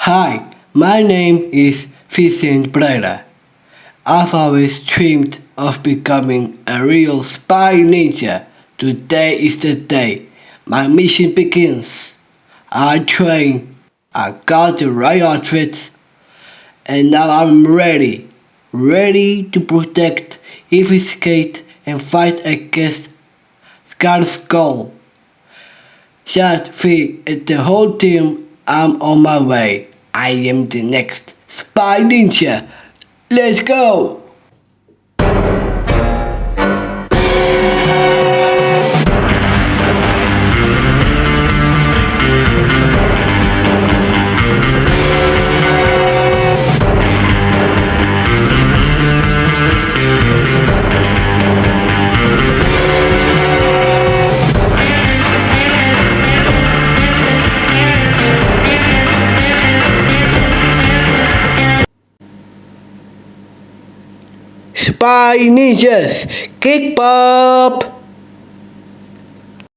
Hi, my name is Vicente Pereira. I've always dreamed of becoming a real spy ninja. Today is the day. My mission begins. I train, I got the right outfit, and now I'm ready. Ready to protect, investigate, and fight against Scar's Skull. Shad, V, and the whole team, I'm on my way. I am the next Spy Ninja. Let's go! Spy Ninjas, Kick Pop!